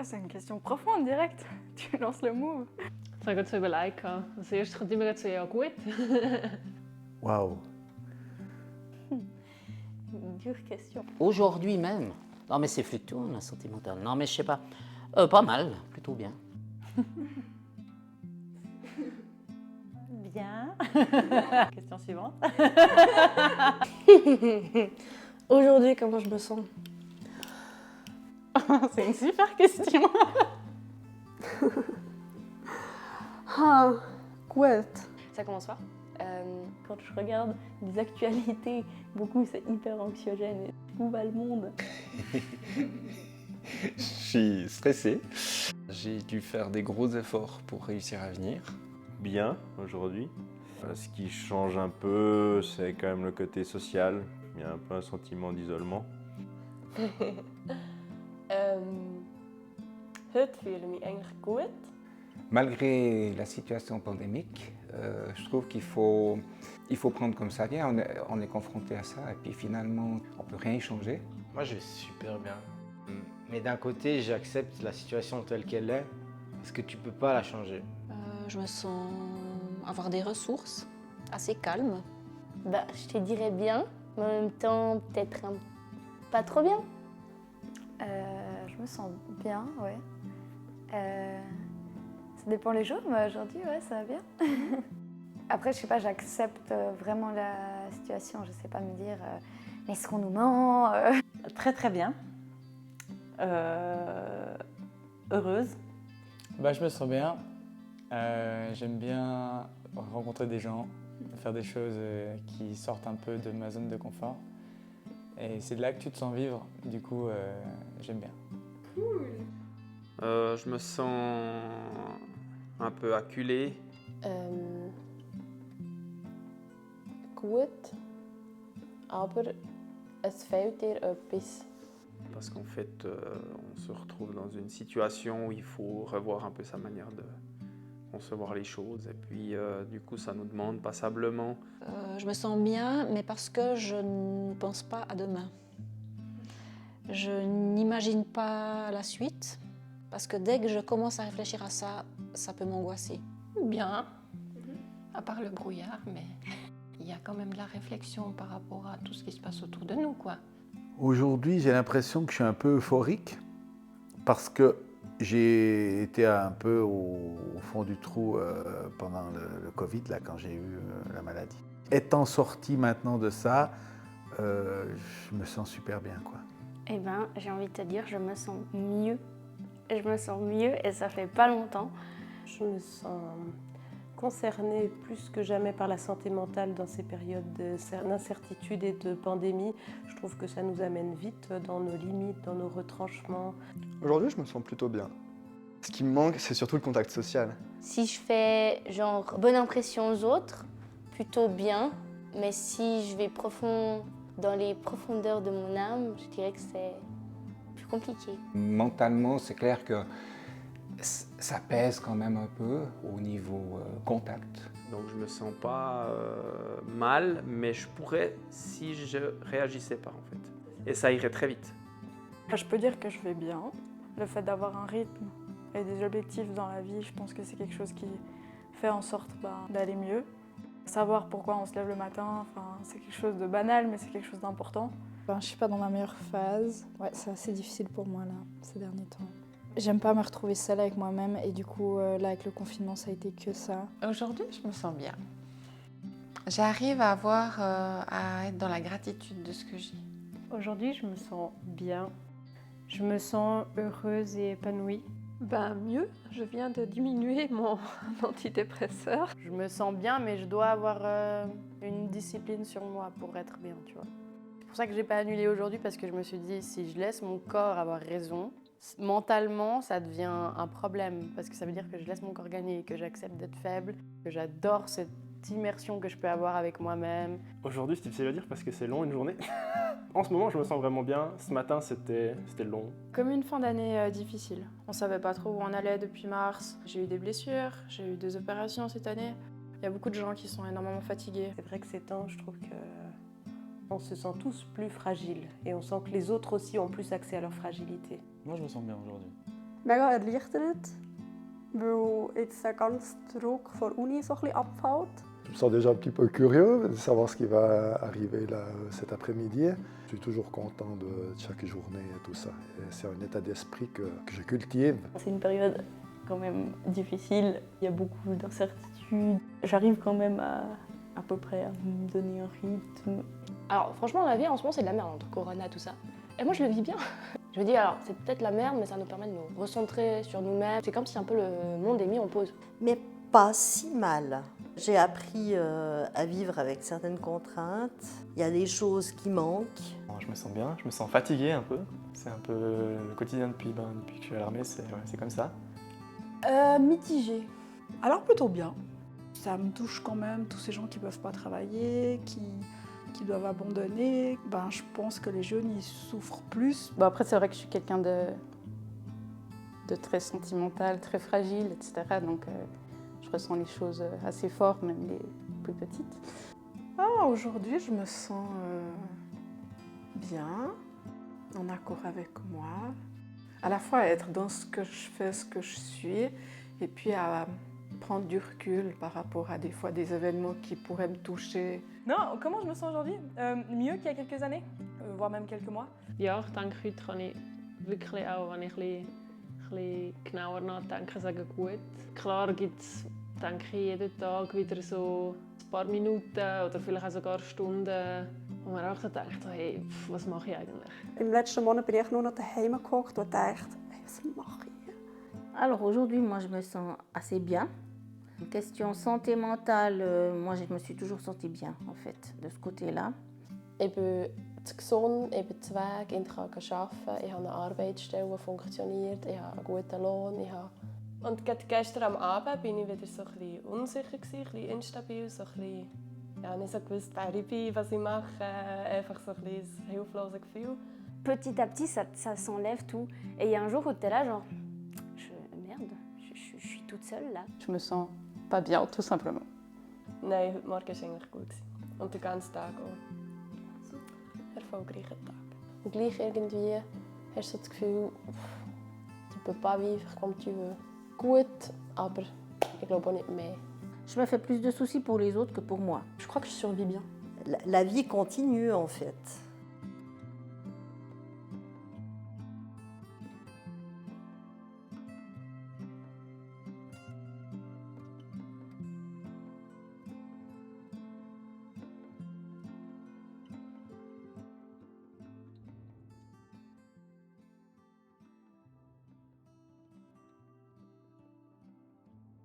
Ah, c'est une question profonde, direct. Tu lances le move. Dat zou ik het zo überlegen. Als eerste gaat iemand zeggen, ja goed. Waouh. Une dure question. Aujourd'hui même. Non, mais c'est fluctuant, la sentimentale. Non, mais je sais pas. Pas mal, plutôt bien. Bien. Question suivante. Aujourd'hui, comment je me sens? C'est une super question. Ah, couette. Ça commence fort. Quand je regarde des actualités, beaucoup c'est hyper anxiogène et où va le monde? Je suis stressé. J'ai dû faire des gros efforts pour réussir à venir. Bien aujourd'hui. Ce qui change un peu, c'est quand même le côté social. Il y a un peu un sentiment d'isolement. Het voelde me eigenlijk goed. Malgré la situation pandémique, je trouve qu'il faut prendre comme ça vient. On est confronté à ça et puis finalement, on ne peut rien y changer. Moi, je vais super bien. Mais d'un côté, j'accepte la situation telle qu'elle est, parce que tu peux pas la changer. Je me sens avoir des ressources, assez calme. Bah, je te dirais bien, mais en même temps, peut-être pas trop bien. Je me sens bien, ouais. Ça dépend les jours, mais aujourd'hui, ouais, ça va bien. Après, je sais pas, j'accepte vraiment la situation. Je sais pas me dire, est-ce qu'on nous ment Très très bien. Heureuse. Bah, je me sens bien. J'aime bien rencontrer des gens, faire des choses qui sortent un peu de ma zone de confort. Et c'est de là que tu te sens vivre. Du coup, j'aime bien. Cool. Je me sens un peu acculé. Goed, aber es fehlt dir etwas. Parce qu'en fait, on se retrouve dans une situation où il faut revoir un peu sa manière de concevoir les choses. Et puis, du coup, ça nous demande passablement. Je me sens bien, mais parce que je ne pense pas à demain. Je n'imagine pas la suite, parce que dès que je commence à réfléchir à ça, ça peut m'angoisser. Bien, à part le brouillard, mais il y a quand même de la réflexion par rapport à tout ce qui se passe autour de nous, quoi. Aujourd'hui, j'ai l'impression que je suis un peu euphorique parce que j'ai été un peu au fond du trou pendant le Covid, là, quand j'ai eu la maladie. Étant sorti maintenant de ça, je me sens super bien, quoi. Eh ben, j'ai envie de te dire, je me sens mieux. Je me sens mieux et ça fait pas longtemps. Je me sens concernée plus que jamais par la santé mentale dans ces périodes d'incertitude et de pandémie. Je trouve que ça nous amène vite dans nos limites, dans nos retranchements. Aujourd'hui, je me sens plutôt bien. Ce qui me manque, c'est surtout le contact social. Si je fais genre bonne impression aux autres, plutôt bien. Mais si je vais profond dans les profondeurs de mon âme, je dirais que c'est plus compliqué. Mentalement, c'est clair que ça pèse quand même un peu au niveau contact. Donc je me sens pas mal, mais je pourrais si je réagissais pas en fait. Et ça irait très vite. Je peux dire que je vais bien. Le fait d'avoir un rythme et des objectifs dans la vie, je pense que c'est quelque chose qui fait en sorte d'aller mieux. Savoir pourquoi on se lève le matin, c'est quelque chose de banal, mais c'est quelque chose d'important. Je ne suis pas dans ma meilleure phase. Ouais, c'est assez difficile pour moi là, ces derniers temps. J'aime pas me retrouver seule avec moi-même et du coup, là, avec le confinement, ça a été que ça. Aujourd'hui, je me sens bien. J'arrive à être dans la gratitude de ce que j'ai. Aujourd'hui, je me sens bien. Je me sens heureuse et épanouie. Ben mieux, je viens de diminuer mon antidépresseur. Je me sens bien, mais je dois avoir une discipline sur moi pour être bien, tu vois. C'est pour ça que j'ai pas annulé aujourd'hui, parce que je me suis dit, si je laisse mon corps avoir raison, mentalement, ça devient un problème, parce que ça veut dire que je laisse mon corps gagner, que j'accepte d'être faible, que j'adore cette immersion que je peux avoir avec moi-même. Aujourd'hui, c'est difficile à dire parce que c'est long une journée. En ce moment, je me sens vraiment bien. Ce matin, c'était long. Comme une fin d'année difficile. On savait pas trop où on allait depuis mars. J'ai eu des blessures, j'ai eu des opérations cette année. Il y a beaucoup de gens qui sont énormément fatigués. C'est vrai que ces temps, je trouve qu'on se sent tous plus fragiles et on sent que les autres aussi ont plus accès à leur fragilité. Moi, je me sens bien aujourd'hui. Mega erleichtert, weil jetzt der ganze Druck von der Uni so ein bisschen abfällt. Je me sens déjà un petit peu curieux de savoir ce qui va arriver là, cet après-midi. Je suis toujours content de chaque journée et tout ça. Et c'est un état d'esprit que je cultive. C'est une période quand même difficile. Il y a beaucoup d'incertitudes. J'arrive quand même à peu près à me donner un rythme. Alors franchement, la vie en ce moment, c'est de la merde entre Corona, tout ça. Et moi, je le vis bien. Je me dis, alors, c'est peut-être la merde, mais ça nous permet de nous recentrer sur nous-mêmes. C'est comme si un peu le monde est mis en pause. Mais pas si mal. J'ai appris à vivre avec certaines contraintes. Il y a des choses qui manquent. Je me sens bien, je me sens fatigué un peu. C'est un peu le quotidien depuis que je suis à l'armée, c'est comme ça. Mitigé. Alors plutôt bien. Ça me touche quand même, tous ces gens qui ne peuvent pas travailler, qui doivent abandonner. Je pense que les jeunes, ils souffrent plus. Bon, après, c'est vrai que je suis quelqu'un de très sentimental, très fragile, etc. Donc, je ressens les choses assez fort, même les plus petites. Aujourd'hui, je me sens bien, en accord avec moi. À la fois être dans ce que je fais, ce que je suis, et puis à prendre du recul par rapport à des fois des événements qui pourraient me toucher. Non, comment je me sens aujourd'hui? Mieux qu'il y a quelques années, voire même quelques mois. Ja, ich denke, heute kann ich wirklich auch, wenn ich ein bisschen genauer nachdenke, sagen, gut. Klar gibt es, denke ich, jeden Tag wieder so ein paar Minuten oder vielleicht auch sogar Stunden, wo man auch so denkt, hey, was mache ich eigentlich? Im letzten Monat bin ich nur noch daheim gehockt und dachte, hey, was mache ich? Alors aujourd'hui, moi je me sens assez bien. Question santé mentale, moi je me suis toujours sentie bien en fait, de ce côté-là. Ich bin zu gesund, ich bin zu Weg, ich kann arbeiten, ich habe eine Arbeitsstelle, die funktioniert, ich habe einen guten Lohn. Und gerade gestern am Abend bin ich wieder so ein bisschen unsicher, ein bisschen instabil, so ein bisschen, ja, nicht so gewusst, wer ich bin, was ich mache, einfach so ein bisschen ein hilfloses Gefühl. Petit à petit, ça s'enlève tout. Et il y a un jour où tu es là, genre, merde, je suis toute seule là. Je me sens pas bien, tout simplement. Nein, heute Morgen war es eigentlich gut. Und den ganzen Tag auch. Erfolgreicher Tag. Und gleich irgendwie hast du das Gefühl, tu peux pas vivre comme tu veux. Gut, aber ich glaube auch nicht mehr. Je me fais plus de soucis pour les autres que pour moi. Je crois que je survis bien. La vie continue en fait.